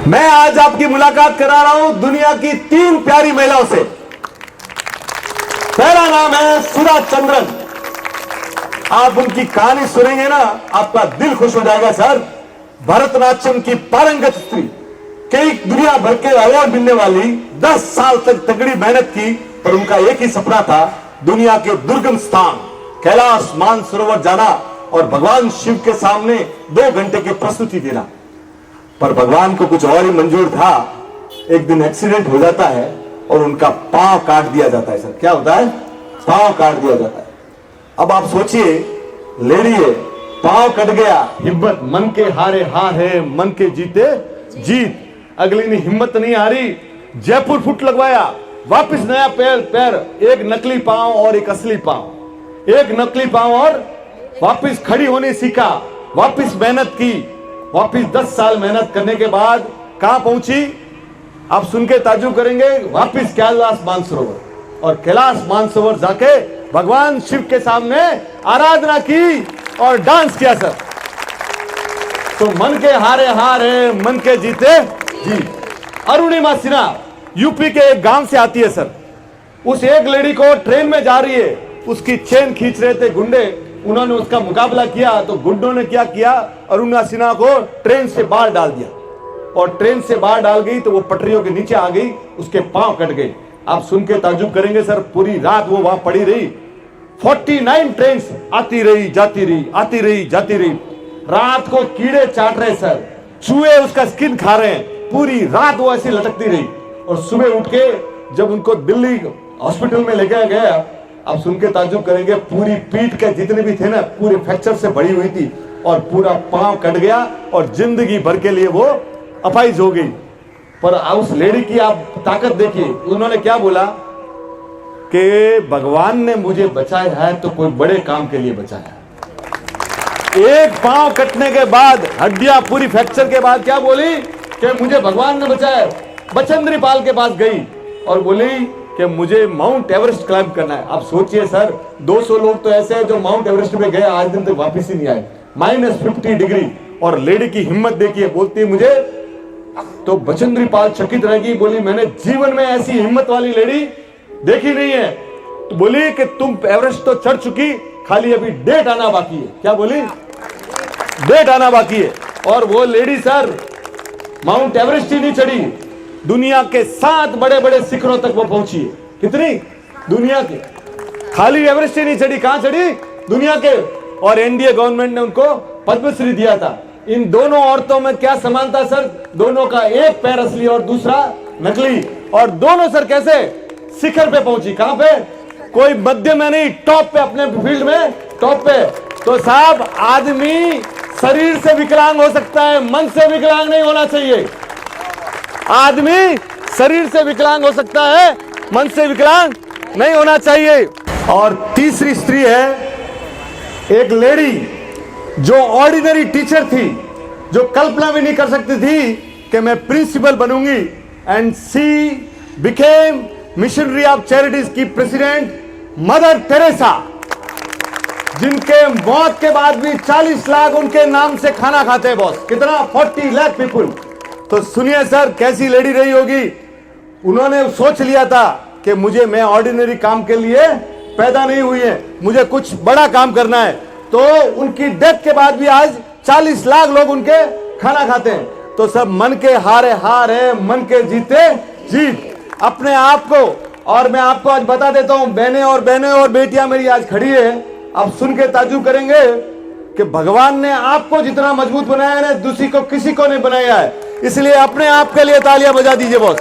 मैं आज आपकी मुलाकात करा रहा हूं दुनिया की 3 प्यारी महिलाओं से। पहला नाम है सुधा चंद्रन। आप उनकी कहानी सुनेंगे ना, आपका दिल खुश हो जाएगा सर। भरतनाट्यम की पारंगत स्त्री, कई दुनिया भर के अवार्ड मिलने वाली, 10 साल तक तगड़ी मेहनत की, पर उनका एक ही सपना था दुनिया के दुर्गम स्थान कैलाश मानसरोवर जाना और भगवान शिव के सामने 2 घंटे की प्रस्तुति देना। पर भगवान को कुछ और ही मंजूर था। एक दिन एक्सीडेंट हो जाता है और उनका पांव काट दिया जाता है। सर क्या होता है? पांव काट दिया जाता है। अब आप सोचिए, लेडी है, पांव कट गया, हिम्मत मन के हारे हार है, मन के जीते जीत। अगली ने हिम्मत नहीं हारी, जयपुर फुट लगवाया, वापस नया पैर, एक नकली पांव और एक असली पांव, एक नकली पांव और वापस खड़ी होने सीखा, वापस मेहनत की, वापस 10 साल मेहनत करने के बाद कहां पहुंची? आप सुन के ताज्जुब करेंगे। वापस कैलाश मानसरोवर, और कैलाश मानसरोवर जाके भगवान शिव के सामने आराधना की और डांस किया। सर तो मन के हारे हार है, मन के जीते जीत। अरुणिमा सिन्हा यूपी के एक गांव से आती है। सर उस एक लेडी को ट्रेन में जा रही है, उसकी चेन खींच रहे थे गुंडे, उन्होंने उसका मुकाबला किया तो गुंडों ने क्या किया, अरुणिमा सिन्हा को ट्रेन से बाहर डाल दिया, और ट्रेन से बाहर डाल गई तो वो पटरियों के नीचे आ गई, उसके पांव कट गए। आप सुन के ताज्जुब करेंगे सर, पूरी रात वो वहां पड़ी रही। 49 ट्रेन आती रही जाती रही, आती रही जाती रही। रात को कीड़े चाट रहे सर, चूहे उसका स्किन खा रहे हैं, पूरी रात वो ऐसी लटकती रही। और सुबह उठ के जब उनको दिल्ली हॉस्पिटल में लेके गया, आप सुन के ताज्जुब करेंगे, पूरी पीठ के जितने भी थे ना, पूरे फ्रैक्चर से भरी हुई थी और पूरा पांव कट गया और जिंदगी भर के लिए वो अपाहिज हो गई। पर उस लेडी की आप ताकत देखिए, उन्होंने क्या बोला कि भगवान ने मुझे बचाया है तो कोई बड़े काम के लिए बचाया है। एक पांव कटने के बाद, हड्डियां पूरी फ्रैक्चर के बाद क्या बोली कि मुझे भगवान ने बचाया। बचेंद्री पाल के पास गई और बोली कि मुझे माउंट एवरेस्ट क्लाइंब करना है। आप सोचिए सर, 200 लोग तो ऐसे हैं जो माउंट एवरेस्ट पे गए, आज दिन तक वापस ही नहीं आए, -50 डिग्री। और लेडी की हिम्मत देखिए, बोलती है मुझे। तो बचेंद्री पाल चकित रह गई, बोली मैंने जीवन में ऐसी हिम्मत वाली लेडी देखी नहीं है। तो बोली कि तुम एवरेस्ट तो चढ़ चुकी, खाली अभी डेट आना बाकी है। क्या बोली? डेट आना बाकी है। और वो लेडी सर माउंट एवरेस्ट ही नहीं चढ़ी, दुनिया के 7 बड़े बड़े शिखरों तक वो पहुंची है। कितनी? दुनिया के। खाली एवरेस्ट ही नहीं चढ़ी, कहां चढ़ी? दुनिया के। और एनडीए गवर्नमेंट ने उनको पद्मश्री दिया था। इन दोनों औरतों में क्या समानता सर? दोनों का एक पैर असली और दूसरा नकली, और दोनों सर कैसे शिखर पे पहुंची? कहां पे? कोई मध्य में नहीं, टॉप पे, अपने फील्ड में टॉप पे। तो साहब, आदमी शरीर से विकलांग हो सकता है, मन से विकलांग नहीं होना चाहिए। आदमी शरीर से विकलांग हो सकता है, मन से विकलांग नहीं होना चाहिए। और तीसरी स्त्री है एक लेडी जो ऑर्डिनरी टीचर थी, जो कल्पना भी नहीं कर सकती थी कि मैं प्रिंसिपल बनूंगी, and she became missionary of charities की प्रेसिडेंट, मदर टेरेसा, जिनके मौत के बाद भी 40 लाख उनके नाम से खाना खाते हैं बॉस। कितना? 40 लाख पीपुल। तो सुनिए सर, कैसी लेडी रही होगी। उन्होंने सोच लिया था कि मैं ऑर्डिनरी काम के लिए पैदा नहीं हुई है, मुझे कुछ बड़ा काम करना है। तो उनकी डेथ के बाद भी आज 40 लाख लोग उनके खाना खाते हैं। तो सब मन के हारे हार है, मन के जीते जीत। अपने आप को, और मैं आपको आज बता देता हूं, बहनें और बेटियां मेरी आज खड़ी है, आप सुन के ताज्जुब करेंगे कि भगवान ने आपको जितना मजबूत बनाया है ना, दूसरी को किसी को नहीं बनाया है। इसलिए अपने आप के लिए तालियां बजा दीजिए बॉस।